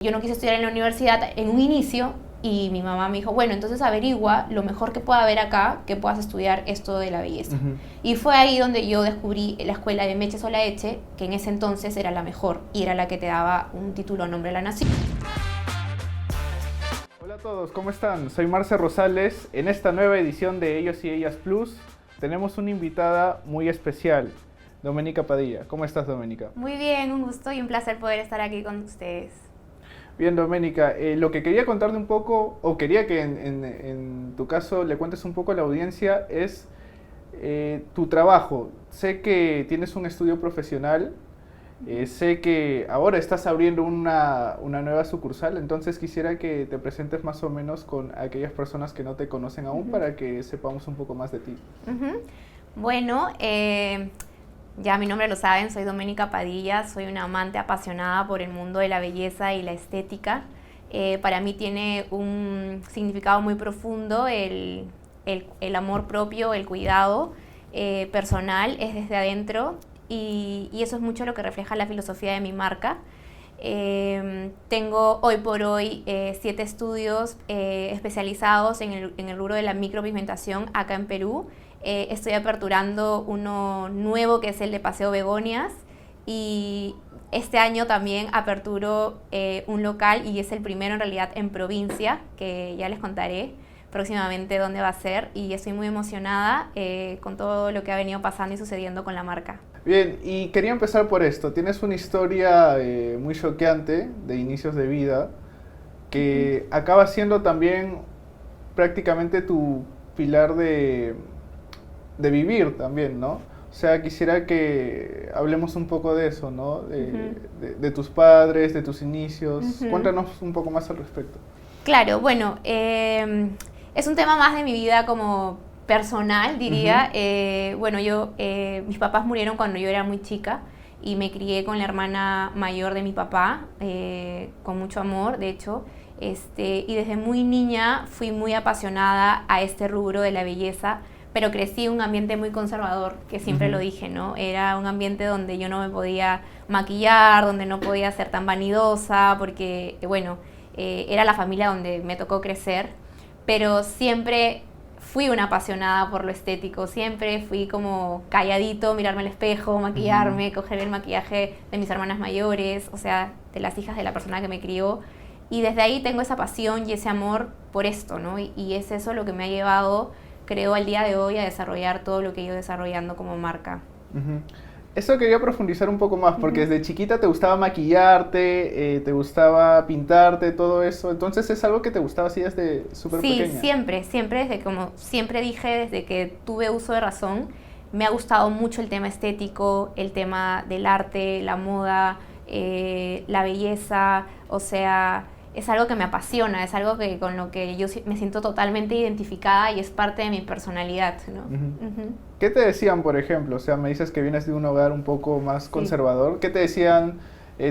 Yo no quise estudiar en la universidad en un inicio y mi mamá me dijo, bueno, entonces averigua lo mejor que pueda haber acá, que puedas estudiar esto de la belleza. Y fue ahí donde yo descubrí la escuela de Meche Solaeche, que en ese entonces era la mejor y era la que te daba un título nombre de la nación. Hola a todos, ¿cómo están? Soy Marce Rosales. En esta nueva edición de Ellos y Ellas Plus tenemos una invitada muy especial, Doménica Padilla. ¿Cómo estás, Doménica? Muy bien, un gusto y un placer poder estar aquí con ustedes. Bien, Doménica, lo que quería contarte un poco, o quería que en tu caso le cuentes un poco a la audiencia, es tu trabajo. Sé que tienes un estudio profesional, sé que ahora estás abriendo una nueva sucursal, entonces quisiera que te presentes más o menos con aquellas personas que no te conocen aún para que sepamos un poco más de ti. Bueno, ya mi nombre lo saben, soy Doménica Padilla, soy una amante apasionada por el mundo de la belleza y la estética. Para mí tiene un significado muy profundo el amor propio, el cuidado personal, es desde adentro y eso es mucho lo que refleja la filosofía de mi marca. Tengo hoy por hoy 7 estudios especializados en el rubro de la micropigmentación acá en Perú. Estoy aperturando uno nuevo que es el de Paseo Begonias y este año también aperturo un local y es el primero en realidad en provincia, que ya les contaré próximamente dónde va a ser y estoy muy emocionada con todo lo que ha venido pasando y sucediendo con la marca. Bien, y quería empezar por esto. Tienes una historia muy choqueante de inicios de vida que acaba siendo también prácticamente tu pilar de vivir también, ¿no? O sea, quisiera que hablemos un poco de eso, ¿no? De tus padres, de tus inicios. Cuéntanos un poco más al respecto. Claro, bueno, es un tema más de mi vida como personal, diría. Bueno, mis papás murieron cuando yo era muy chica y me crié con la hermana mayor de mi papá, con mucho amor, de hecho. Y desde muy niña fui muy apasionada a este rubro de la belleza, pero crecí en un ambiente muy conservador, que siempre lo dije, ¿no? Era un ambiente donde yo no me podía maquillar, donde no podía ser tan vanidosa, porque, bueno, era la familia donde me tocó crecer, pero siempre fui una apasionada por lo estético, siempre fui como calladito, mirarme al espejo, maquillarme, coger el maquillaje de mis hermanas mayores, o sea, de las hijas de la persona que me crió, y desde ahí tengo esa pasión y ese amor por esto, ¿no? Y es eso lo que me ha llevado, creo, al día de hoy a desarrollar todo lo que he ido desarrollando como marca. Eso quería profundizar un poco más, porque desde chiquita te gustaba maquillarte, te gustaba pintarte, todo eso. Entonces, ¿es algo que te gustaba así desde súper pequeña? Sí, siempre, como siempre dije, desde que tuve uso de razón, me ha gustado mucho el tema estético, el tema del arte, la moda, la belleza, o sea, es algo que me apasiona, es algo con lo que yo me siento totalmente identificada y es parte de mi personalidad, ¿no? ¿Qué te decían, por ejemplo? O sea, me dices que vienes de un hogar un poco más conservador. ¿Qué te decían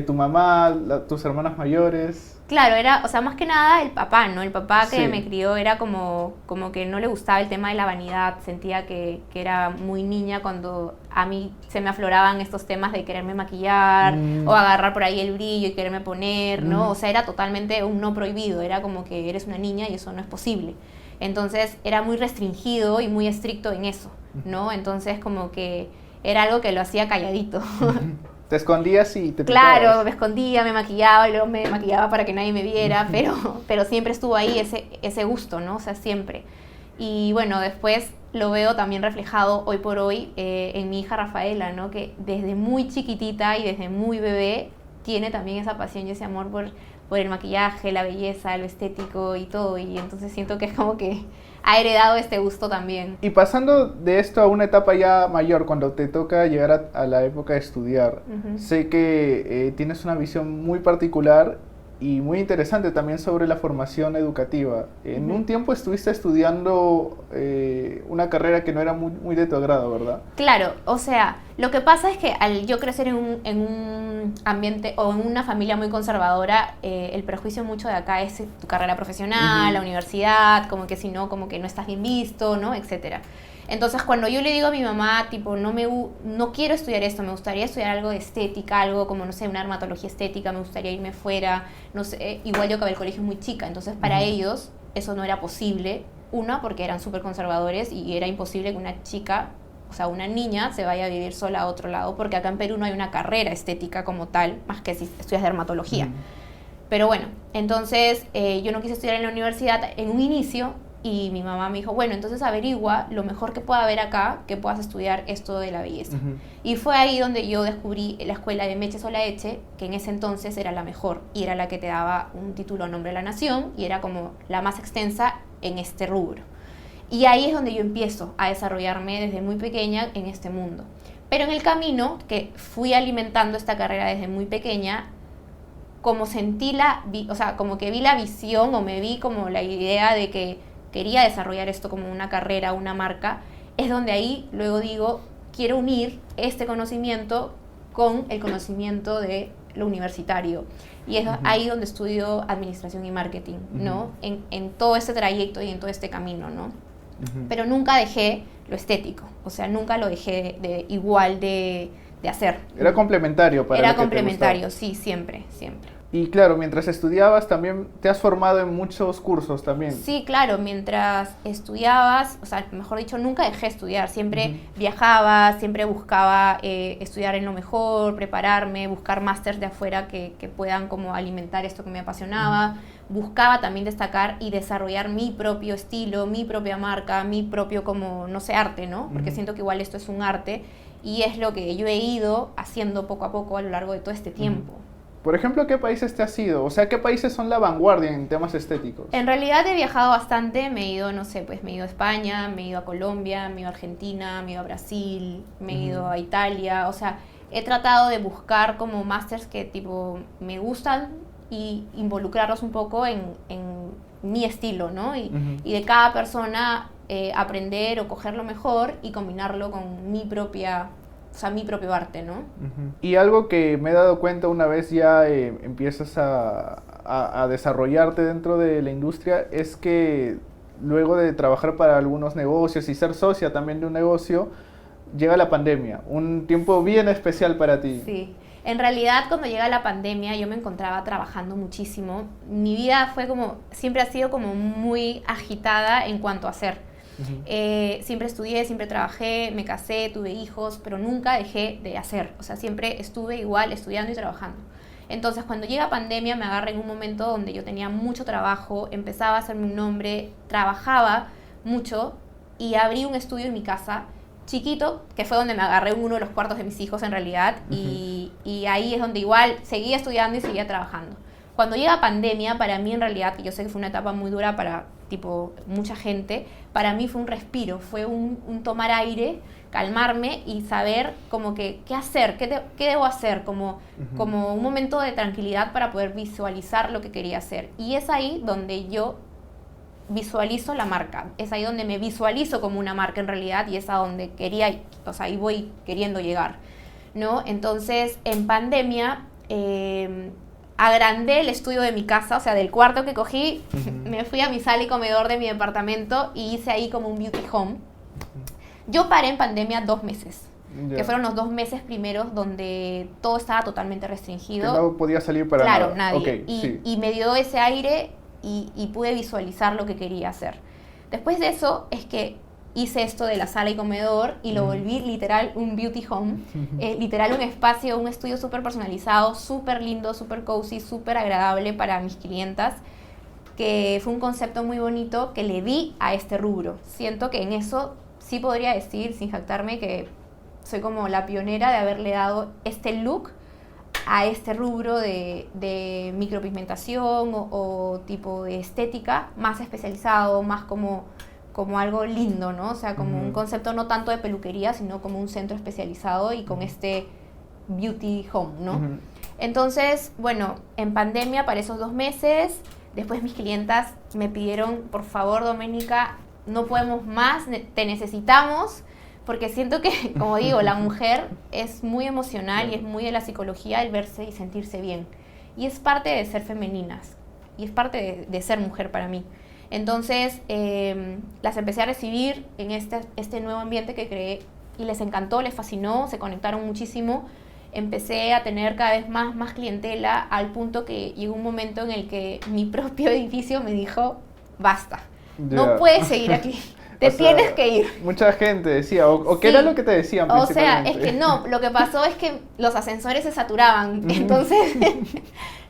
tu mamá, tus hermanas mayores? Claro, era, o sea, más que nada el papá, ¿no? El papá que me crió era como que no le gustaba el tema de la vanidad, sentía que era muy niña cuando a mí se me afloraban estos temas de quererme maquillar o agarrar por ahí el brillo y quererme poner, ¿no? O sea, era totalmente un no prohibido, era como que eres una niña y eso no es posible. Entonces era muy restringido y muy estricto en eso, ¿no? Entonces como que era algo que lo hacía calladito. ¿Te escondías y te Claro, picabas? me escondía, me maquillaba y luego me maquillaba para que nadie me viera, pero siempre estuvo ahí ese gusto, ¿no? O sea, siempre. Y bueno, después lo veo también reflejado hoy por hoy en mi hija Rafaela, ¿no? Que desde muy chiquitita y desde muy bebé tiene también esa pasión y ese amor por el maquillaje, la belleza, lo estético y todo. Y entonces siento que es como que ha heredado este gusto también. Y pasando de esto a una etapa ya mayor, cuando te toca llegar a la época de estudiar, sé que tienes una visión muy particular y muy interesante también sobre la formación educativa. En un tiempo estuviste estudiando una carrera que no era muy de tu agrado, ¿verdad? Claro, o sea, lo que pasa es que al yo crecer en un ambiente o en una familia muy conservadora, el prejuicio mucho de acá es tu carrera profesional, la universidad, como que si no, como que no estás bien visto, ¿no? Etcétera. Entonces, cuando yo le digo a mi mamá, tipo, no quiero estudiar esto, me gustaría estudiar algo de estética, algo como, no sé, una dermatología estética, me gustaría irme fuera, no sé, igual yo acabé el colegio muy chica, entonces para ellos eso no era posible, una, porque eran súper conservadores y era imposible que una chica, o sea, una niña se vaya a vivir sola a otro lado, porque acá en Perú no hay una carrera estética como tal, más que si estudias dermatología. Pero bueno, entonces yo no quise estudiar en la universidad en un inicio y mi mamá me dijo, bueno, entonces averigua lo mejor que pueda haber acá, que puedas estudiar esto de la belleza. Y fue ahí donde yo descubrí la escuela de Meche Solaeche, que en ese entonces era la mejor y era la que te daba un título a nombre de la nación y era como la más extensa en este rubro. Y ahí es donde yo empiezo a desarrollarme desde muy pequeña en este mundo. Pero en el camino, que fui alimentando esta carrera desde muy pequeña, como como que vi la visión o me vi como la idea de que quería desarrollar esto como una carrera, una marca, es donde ahí luego digo, quiero unir este conocimiento con el conocimiento de lo universitario. Y es ahí donde estudio administración y marketing, ¿no? En todo este trayecto y en todo este camino, ¿no? Pero nunca dejé lo estético, o sea, nunca lo dejé igual de hacer. Era complementario para Era lo que complementario, te gustaba. sí, siempre, siempre. Y claro, mientras estudiabas también te has formado en muchos cursos también. Sí, claro, mientras estudiabas, o sea, mejor dicho, nunca dejé de estudiar, siempre viajaba, siempre buscaba estudiar en lo mejor, prepararme, buscar másters de afuera que puedan como alimentar esto que me apasionaba, buscaba también destacar y desarrollar mi propio estilo, mi propia marca, mi propio como, no sé, arte, ¿no? Porque siento que igual esto es un arte y es lo que yo he ido haciendo poco a poco a lo largo de todo este tiempo. Por ejemplo, ¿qué países te has ido? O sea, ¿qué países son la vanguardia en temas estéticos? En realidad he viajado bastante, me he ido, no sé, pues me he ido a España, me he ido a Colombia, me he ido a Argentina, me he ido a Brasil, me he ido a Italia, o sea, he tratado de buscar como másters que tipo me gustan y involucrarlos un poco en mi estilo, ¿no? Y de cada persona aprender o coger lo mejor y combinarlo con mi propio arte, ¿no? Y algo que me he dado cuenta una vez ya empiezas a desarrollarte dentro de la industria es que luego de trabajar para algunos negocios y ser socia también de un negocio, llega la pandemia, un tiempo bien especial para ti. Sí, en realidad cuando llega la pandemia yo me encontraba trabajando muchísimo. Mi vida siempre ha sido como muy agitada en cuanto a hacer. Siempre estudié, siempre trabajé, me casé, tuve hijos, pero nunca dejé de hacer. O sea, siempre estuve igual estudiando y trabajando. Entonces, cuando llega pandemia, me agarré en un momento donde yo tenía mucho trabajo, empezaba a hacerme un nombre, trabajaba mucho y abrí un estudio en mi casa chiquito, que fue donde me agarré uno de los cuartos de mis hijos en realidad, y ahí es donde igual seguía estudiando y seguía trabajando. Cuando llega pandemia, para mí en realidad, que yo sé que fue una etapa muy dura para mucha gente, para mí fue un respiro, fue un tomar aire, calmarme y saber como que qué hacer, qué debo hacer, como un momento de tranquilidad para poder visualizar lo que quería hacer. Y es ahí donde yo visualizo la marca, es ahí donde me visualizo como una marca en realidad y es a donde ahí voy queriendo llegar, ¿no? Entonces, en pandemia, agrandé el estudio de mi casa, o sea, del cuarto que cogí, me fui a mi sala y comedor de mi departamento y hice ahí como un beauty home. Yo paré en pandemia 2 meses, que fueron los 2 meses primeros donde todo estaba totalmente restringido. Que no podía salir para nada. Claro, nadie. Okay, y me dio ese aire y pude visualizar lo que quería hacer. Después de eso es que hice esto de la sala y comedor y lo volví literal un beauty home, literal un espacio, un estudio súper personalizado, súper lindo, súper cozy, súper agradable para mis clientas, que fue un concepto muy bonito que le di a este rubro. Siento que en eso sí podría decir, sin jactarme, que soy como la pionera de haberle dado este look a este rubro de micropigmentación o tipo de estética más especializado, más como algo lindo, ¿no? O sea, como un concepto no tanto de peluquería, sino como un centro especializado y con este beauty home, ¿no? Entonces, bueno, en pandemia para esos 2 meses, después mis clientas me pidieron, por favor, Doménica, no podemos más, te necesitamos, porque siento que, como digo, la mujer es muy emocional y es muy de la psicología el verse y sentirse bien. Y es parte de ser femeninas, y es parte de ser mujer para mí. Entonces las empecé a recibir en este nuevo ambiente que creé y les encantó, les fascinó, se conectaron muchísimo. Empecé a tener cada vez más clientela, al punto que llegó un momento en el que mi propio edificio me dijo, basta, no puedes seguir aquí. Te tienes que ir. Mucha gente decía, o ¿qué era lo que te decían O sea, principalmente? es que no, lo que pasó es que los ascensores se saturaban, entonces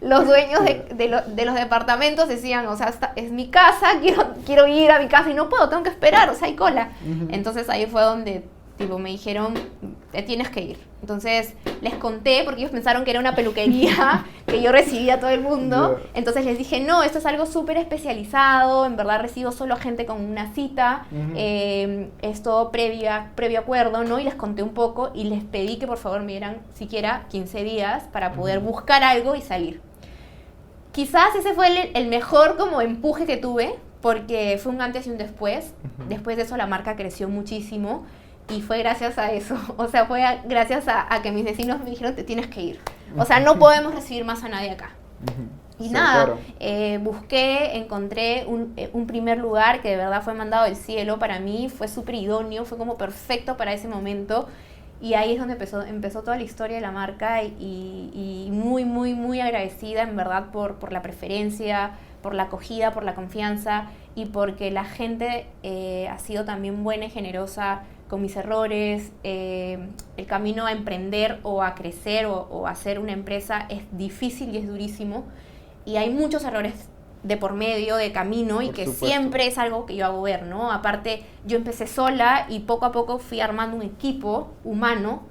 los dueños de los departamentos decían, o sea, es mi casa, quiero ir a mi casa y no puedo, tengo que esperar, o sea, hay cola. Entonces ahí fue donde tipo, me dijeron, te tienes que ir. Entonces les conté, porque ellos pensaron que era una peluquería que yo recibía a todo el mundo. Yeah. Entonces les dije, no, esto es algo súper especializado, en verdad recibo solo a gente con una cita, es todo previo acuerdo, ¿no? Y les conté un poco y les pedí que por favor me dieran siquiera 15 días para poder buscar algo y salir. Quizás ese fue el mejor como empuje que tuve, porque fue un antes y un después. Después de eso la marca creció muchísimo. Y fue gracias a eso, o sea, fue gracias a que mis vecinos me dijeron, te tienes que ir. O sea, no podemos recibir más a nadie acá. Y sí, nada, claro. Busqué, encontré un primer lugar que de verdad fue mandado del cielo para mí, fue súper idóneo, fue como perfecto para ese momento. Y ahí es donde empezó toda la historia de la marca y muy agradecida en verdad por la preferencia, por la acogida, por la confianza y porque la gente ha sido también buena y generosa con mis errores. El camino a emprender o a crecer o a hacer una empresa es difícil y es durísimo y hay muchos errores de por medio, de camino, y que siempre es algo que yo hago ver, ¿no? Aparte, yo empecé sola y poco a poco fui armando un equipo humano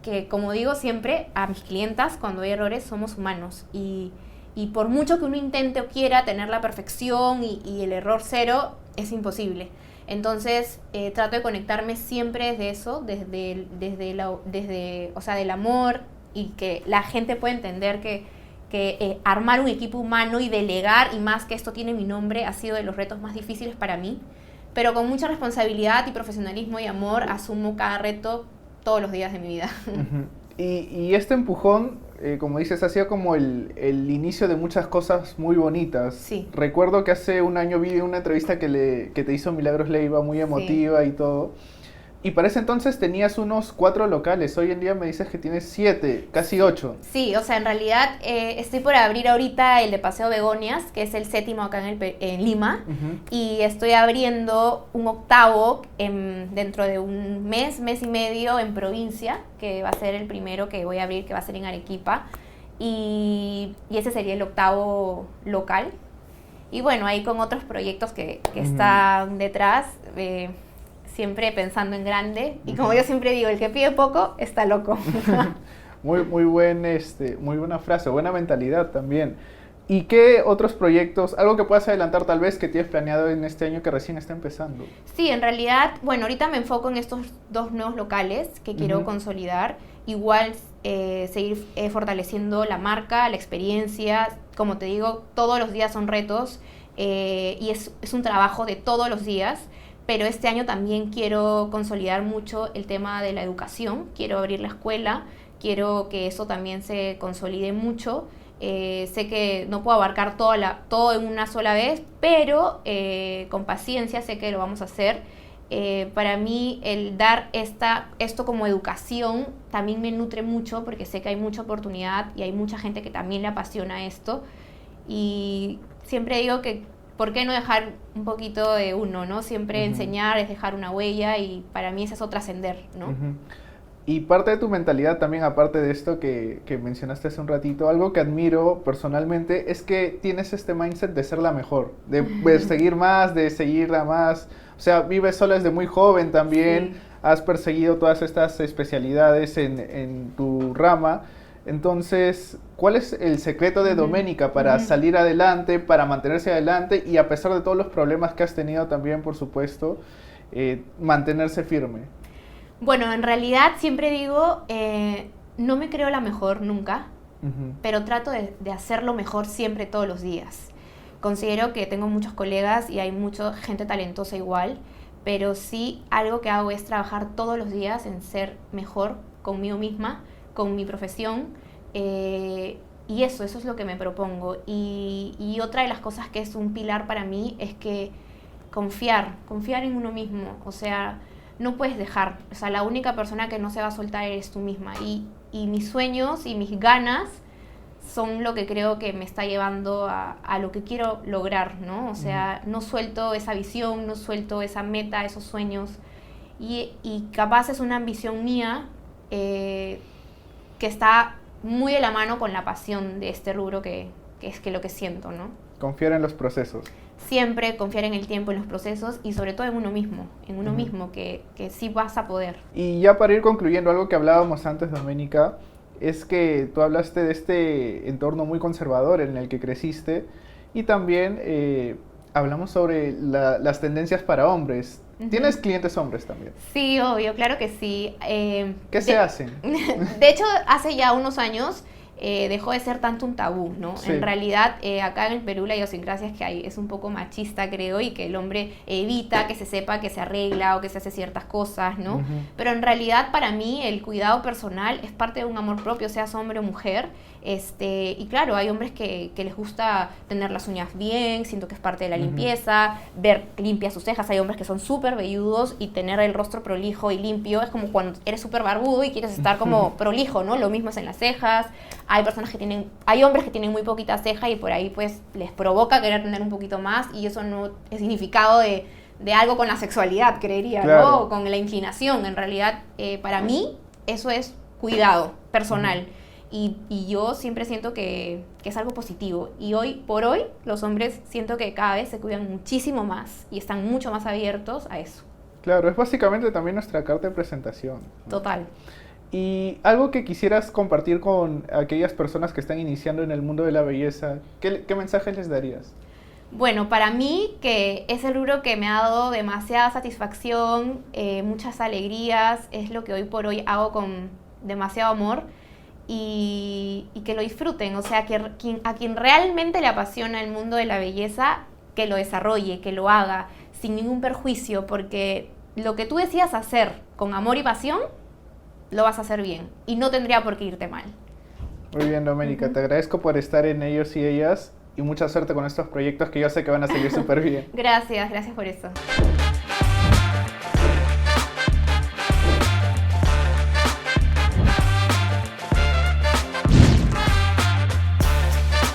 que, como digo siempre, a mis clientas, cuando hay errores, somos humanos. Y por mucho que uno intente o quiera tener la perfección y el error cero, es imposible. Entonces, trato de conectarme siempre desde eso, o sea, del amor, y que la gente pueda entender que armar un equipo humano y delegar, y más que esto tiene mi nombre, ha sido de los retos más difíciles para mí, pero con mucha responsabilidad y profesionalismo y amor asumo cada reto todos los días de mi vida. Y este empujón, como dices, ha sido como el inicio de muchas cosas muy bonitas. Sí. Recuerdo que hace un año vi una entrevista que te hizo Milagros Leiva, muy emotiva, sí, y todo. Y para ese entonces tenías unos 4 locales, hoy en día me dices que tienes 7, casi 8. Sí, o sea, en realidad estoy por abrir ahorita el de Paseo Begonias, que es el 7º acá en Lima, y estoy abriendo un 8º dentro de un mes y medio en provincia, que va a ser el primero que voy a abrir, que va a ser en Arequipa, y ese sería el 8º local. Y bueno, ahí con otros proyectos que están detrás, siempre pensando en grande, y como yo siempre digo, el que pide poco está loco. muy buena frase, buena mentalidad también. ¿Y qué otros proyectos, algo que puedas adelantar tal vez que tienes planeado en este año que recién está empezando? Sí, en realidad, bueno, ahorita me enfoco en estos 2 nuevos locales que quiero consolidar, igual seguir fortaleciendo la marca, la experiencia. Como te digo, todos los días son retos, y es un trabajo de todos los días. Pero este año también quiero consolidar mucho el tema de la educación, quiero abrir la escuela, quiero que eso también se consolide mucho. Sé que no puedo abarcar todo en una sola vez, pero con paciencia sé que lo vamos a hacer. Para mí el dar esto como educación también me nutre mucho, porque sé que hay mucha oportunidad y hay mucha gente que también le apasiona esto. Y siempre digo que ¿por qué no dejar un poquito de uno, ¿no? Siempre enseñar es dejar una huella, y para mí eso es trascender, ¿no? Y parte de tu mentalidad también, aparte de esto que mencionaste hace un ratito, algo que admiro personalmente es que tienes este mindset de ser la mejor, de seguir más, de seguir a más. O sea, vives sola desde muy joven también, sí, has perseguido todas estas especialidades en tu rama. Entonces, ¿cuál es el secreto de Doménica para salir adelante, para mantenerse adelante y, a pesar de todos los problemas que has tenido también, por supuesto, mantenerse firme? Bueno, en realidad siempre digo, no me creo la mejor nunca, pero trato de hacerlo mejor siempre, todos los días. Considero que tengo muchos colegas y hay mucha gente talentosa igual, pero sí algo que hago es trabajar todos los días en ser mejor conmigo misma, con mi profesión, y eso es lo que me propongo. Y otra de las cosas que es un pilar para mí es que confiar en uno mismo. O sea, no puedes dejar. O sea, la única persona que no se va a soltar eres tú misma. Y mis sueños y mis ganas son lo que creo que me está llevando a lo que quiero lograr, ¿no? O sea, no suelto esa visión, no suelto esa meta, esos sueños. Y capaz es una ambición mía que está muy de la mano con la pasión de este rubro que es que lo que siento, ¿no? Confiar en los procesos. Siempre confiar en el tiempo, en los procesos y sobre todo en uno mismo, que sí vas a poder. Y ya para ir concluyendo, algo que hablábamos antes, Doménica, es que tú hablaste de este entorno muy conservador en el que creciste y también hablamos sobre las tendencias para hombres. ¿Tienes clientes hombres también? Sí, obvio, claro que sí. ¿Qué se hacen? De hecho, hace ya unos años dejó de ser tanto un tabú, ¿no? Sí. En realidad, acá en el Perú la idiosincrasia que hay es un poco machista, creo, y que el hombre evita que se sepa que se arregla o que se hace ciertas cosas, ¿no? Pero en realidad, para mí, el cuidado personal es parte de un amor propio, seas hombre o mujer. Y claro, hay hombres que les gusta tener las uñas bien, siento que es parte de la limpieza, ver limpias sus cejas. Hay hombres que son súper velludos y tener el rostro prolijo y limpio es como cuando eres súper barbudo y quieres estar como prolijo, ¿no? Lo mismo es en las cejas. Hay hombres que tienen muy poquita ceja y por ahí pues les provoca querer tener un poquito más y eso no es significado de algo con la sexualidad, creería, claro, ¿no? O con la inclinación. En realidad, para mí, eso es cuidado personal. Y yo siempre siento que es algo positivo. Y hoy por hoy, los hombres siento que cada vez se cuidan muchísimo más y están mucho más abiertos a eso. Claro, es básicamente también nuestra carta de presentación, ¿no? Total. Y algo que quisieras compartir con aquellas personas que están iniciando en el mundo de la belleza, ¿qué mensaje les darías? Bueno, para mí, que es el rubro que me ha dado demasiada satisfacción, muchas alegrías, es lo que hoy por hoy hago con demasiado amor. Y que lo disfruten, o sea, a quien realmente le apasiona el mundo de la belleza, que lo desarrolle, que lo haga sin ningún perjuicio, porque lo que tú decidas hacer con amor y pasión, lo vas a hacer bien y no tendría por qué irte mal. Muy bien, Doménica, te agradezco por estar en Ellos y Ellas y mucha suerte con estos proyectos que yo sé que van a salir súper bien. Gracias por eso.